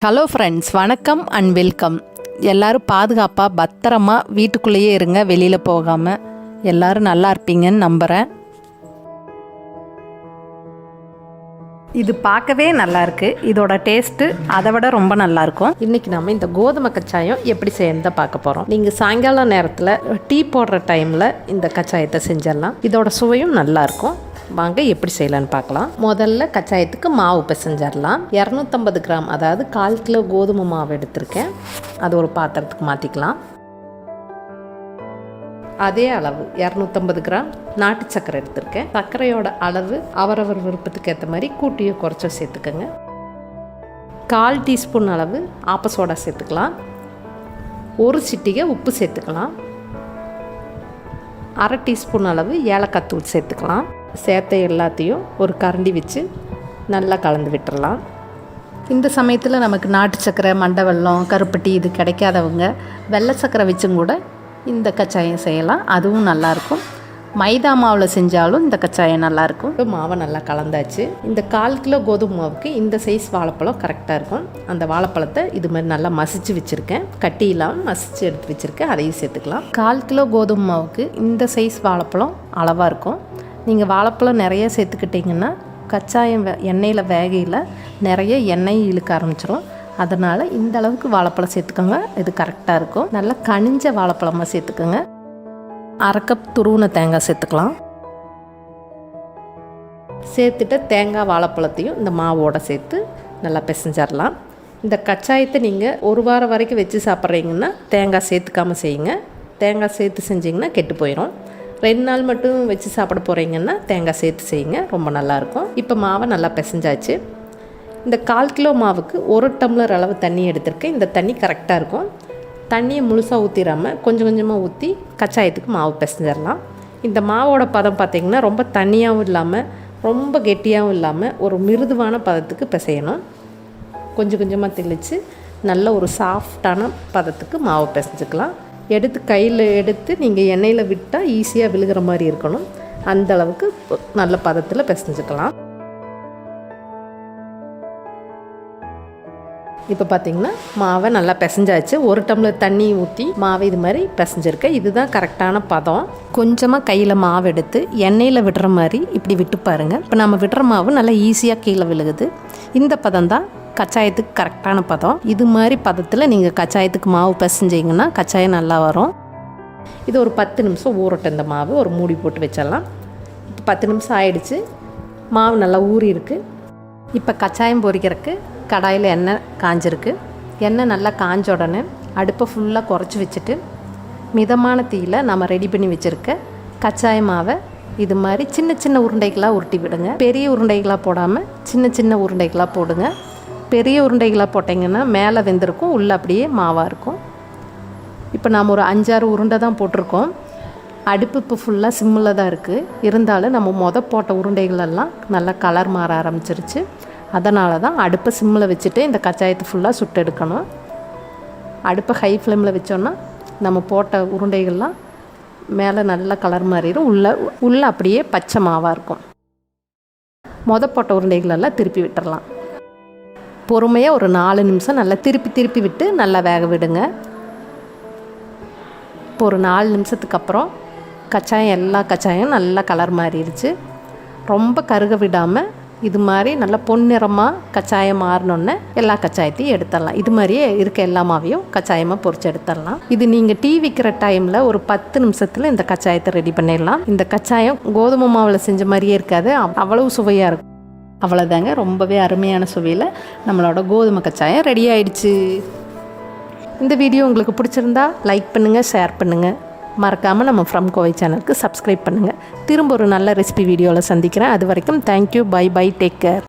Hello friends, வணக்கம் and welcome. எல்லோரும் பாதுகாப்பாக பத்திரமா வீட்டுக்குள்ளேயே இருங்க, வெளியில் போகாமல். எல்லோரும் நல்லா இருப்பீங்கன்னு நம்புகிறேன். இது பார்க்கவே நல்லாயிருக்கு. இதோட டேஸ்ட்டு அதை விட ரொம்ப நல்லாயிருக்கும். இன்றைக்கி நம்ம இந்த கோதுமை கச்சாயம் எப்படி செய்யறத பார்க்க போகிறோம். நீங்கள் சாயங்காலம் நேரத்தில் டீ போடுற டைமில் இந்த கச்சாயத்தை செஞ்சிடலாம். இதோட சுவையும் நல்லாயிருக்கும். வாங்க எப்படி செய்யலான்னு பார்க்கலாம். முதல்ல கச்சாயத்துக்கு மாவு பிசைஞ்சிடலாம். 250 கிராம், அதாவது 1/4 கிலோ கோதுமை மாவு எடுத்திருக்கேன். அது ஒரு பாத்திரத்துக்கு மாற்றிக்கலாம். அதே அளவு 250 கிராம் நாட்டு சர்க்கரை எடுத்திருக்கேன். சர்க்கரையோட அளவு அவரவர் விருப்பத்துக்கு ஏற்ற மாதிரி கூட்டியோ குறைச்சோ சேர்த்துக்கோங்க. 1/4 டீஸ்பூன் அளவு ஆப்ப சோடா சேர்த்துக்கலாம். 1 சிட்டிகை உப்பு சேர்த்துக்கலாம். 1/2 டீஸ்பூன் அளவு ஏலக்காய் தூள் சேர்த்துக்கலாம். சேர்த்த எல்லாத்தையும் ஒரு கரண்டி வச்சு நல்லா கலந்து விட்டுடலாம். இந்த சமயத்தில் நமக்கு நாட்டு சர்க்கரை, மண்டை வெல்லம், கருப்பட்டி இது கிடைக்காதவங்க வெள்ளை சர்க்கரை வச்சும் கூட இந்த கச்சாயம் செய்யலாம். அதுவும் நல்லாயிருக்கும். மைதா மாவில் செஞ்சாலும் இந்த கச்சாயம் நல்லாயிருக்கும். மாவை நல்லா கலந்தாச்சு. இந்த 1/4 கிலோ கோதுமை மாவுக்கு இந்த சைஸ் வாழைப்பழம் கரெக்டாக இருக்கும். அந்த வாழைப்பழத்தை இது மாதிரி நல்லா மசிச்சு வச்சுருக்கேன். கட்டி இல்லாமல் மசிச்சு எடுத்து வச்சுருக்கேன். அதையும் சேர்த்துக்கலாம். 1/4 கிலோ கோதுமை மாவுக்கு இந்த சைஸ் வாழைப்பழம் அளவாக இருக்கும். நீங்கள் வாழைப்பழம் நிறைய சேர்த்துக்கிட்டிங்கன்னா கச்சாயம் எண்ணெயில் வேகையில் நிறைய எண்ணெய் இழுக்க ஆரம்பிச்சிடும். அதனால் இந்த அளவுக்கு வாழைப்பழம் சேர்த்துக்கோங்க. இது கரெக்டாக இருக்கும். நல்லா கனிஞ்ச வாழைப்பழமாக சேர்த்துக்கோங்க. 1/2 கப் துருவின தேங்காய் சேர்த்துக்கலாம். சேர்த்துட்டு தேங்காய் வாழைப்பழத்தையும் இந்த மாவோடு சேர்த்து நல்லா பிசைஞ்சிடலாம். இந்த கச்சாயத்தை நீங்கள் 1 வாரம் வரைக்கும் வச்சு சாப்பிட்றீங்கன்னா தேங்காய் சேர்த்துக்காமல் செய்யுங்க. தேங்காய் சேர்த்து செஞ்சிங்கன்னா கெட்டு போயிடும். 2 நாள் மட்டும் வச்சு சாப்பிட போகிறீங்கன்னா தேங்காய் சேர்த்து செய்யுங்க, ரொம்ப நல்லாயிருக்கும். இப்போ மாவை நல்லா பிசைஞ்சாச்சு. இந்த 1/4 கிலோ மாவுக்கு 1 டம்ளர் அளவு தண்ணி எடுத்திருக்கேன். இந்த தண்ணி கரெக்டாக இருக்கும். தண்ணியை முழுசாக ஊற்றிடாமல் கொஞ்சம் கொஞ்சமாக ஊற்றி கச்சாயத்துக்கு மாவு பிசைஞ்சிடலாம். இந்த மாவோட பதம் பார்த்திங்கன்னா ரொம்ப தண்ணியாகவும் இல்லாமல் ரொம்ப கெட்டியாகவும் இல்லாமல் ஒரு மிருதுவான பதத்துக்கு பிசையணும். கொஞ்சம் கொஞ்சமாக தெளித்து நல்ல ஒரு சாஃப்டான பதத்துக்கு மாவு பிசைஞ்சிக்கலாம். எடுத்து கையில் எடுத்து நீங்கள் எண்ணெயில் விட்டால் ஈஸியாக விழுகிற மாதிரி இருக்கணும். அந்த அளவுக்கு நல்ல பதத்தில் பிசைஞ்சிக்கலாம். இப்போ பார்த்திங்கன்னா மாவை நல்லா பிசைஞ்சாச்சு. 1 டம்ளர் தண்ணி ஊற்றி மாவை இது மாதிரி பிசைஞ்சிருக்கேன். இதுதான் கரெக்டான பதம். கொஞ்சமாக கையில் மாவு எடுத்து எண்ணெயில் விடுற மாதிரி இப்படி விட்டு பாருங்கள். இப்போ நம்ம விடுற மாவு நல்லா ஈஸியாக கீழே விழுகுது. இந்த பதம் தான் கச்சாயத்துக்கு கரெக்டான பதம். இது மாதிரி பதத்தில் நீங்கள் கச்சாயத்துக்கு மாவு பிசைஞ்சிங்கன்னா கச்சாயம் நல்லா வரும். இது ஒரு 10 நிமிஷம் ஊறட்டும். இந்த மாவு ஒரு மூடி போட்டு வச்சிடலாம். இப்போ 10 நிமிஷம் ஆயிடுச்சு. மாவு நல்லா ஊறி இருக்குது. இப்போ கச்சாயம் பொரிக்கிறதுக்கு கடாயில் எண்ணெய் காஞ்சிருக்கு. எண்ணெய் நல்லா காஞ்ச உடனே அடுப்பை ஃபுல்லாக குறைச்சி வச்சுட்டு மிதமான தீயில் நம்ம ரெடி பண்ணி வச்சுருக்க கச்சாய மாவை இது மாதிரி சின்ன சின்ன உருண்டைகளாக உருட்டி விடுங்க. பெரிய உருண்டைகளாக போடாமல் சின்ன சின்ன உருண்டைகளாக போடுங்க. பெரிய உருண்டைகளாக போட்டிங்கன்னா மேலே வெந்திருக்கும், உள்ளே அப்படியே மாவாக இருக்கும். இப்போ நாம் ஒரு 5-6 உருண்டை தான் போட்டிருக்கோம். அடுப்பு இப்போ ஃபுல்லாக சிம்மில் தான் இருக்குது. இருந்தாலும் நம்ம போட்ட உருண்டைகளெல்லாம் நல்லா கலர் மாற ஆரம்பிச்சிருச்சு. அதனால தான் அடுப்பை சிம்மில் வச்சுட்டு இந்த கச்சாயத்தை ஃபுல்லாக சுட்டு எடுக்கணும். அடுப்பை ஹை ஃப்ளேமில் வச்சோன்னா நம்ம போட்ட உருண்டைகள்லாம் மேலே நல்லா கலர் மாறிடும், உள்ளே அப்படியே பச்சை மாவாக இருக்கும். போட்ட உருண்டைகளெல்லாம் திருப்பி விட்டுடலாம். பொறுமையாக ஒரு 4 நிமிஷம் நல்லா திருப்பி விட்டு நல்லா வேக விடுங்க. இப்போ ஒரு 4 நிமிஷத்துக்கு அப்புறம் எல்லா கச்சாயம் நல்லா கலர் மாறிடுச்சு. ரொம்ப கருக விடாமல் இது மாதிரி நல்லா பொன்னிறமாக கச்சாயம் மாறினோன்னே எல்லா கச்சாயத்தையும் எடுத்துடலாம். இது மாதிரியே இருக்க எல்லா மாவையும் கச்சாயமாக பொரிச்சு எடுத்துடலாம். இது நீங்கள் டீ விற்கிற டைமில் ஒரு 10 நிமிஷத்தில் இந்த கச்சாயத்தை ரெடி பண்ணிடலாம். இந்த கச்சாயம் கோதுமை மாவில் செஞ்ச மாதிரியே இருக்காது, அவ்வளவு சுவையாக இருக்கும். அவ்வளோதாங்க, ரொம்பவே அருமையான சுவையில் நம்மளோட கோதுமை கச்சாயம் ரெடி ஆயிடுச்சு. இந்த வீடியோ உங்களுக்கு பிடிச்சிருந்தா லைக் பண்ணுங்கள், ஷேர் பண்ணுங்கள். மறக்காமல் நம்ம ஃப்ரம் கோவை சேனலுக்கு சப்ஸ்கிரைப் பண்ணுங்கள். திரும்ப ஒரு நல்ல ரெசிபி வீடியோவில் சந்திக்கிறேன். அது வரைக்கும் thank you, bye bye, take care.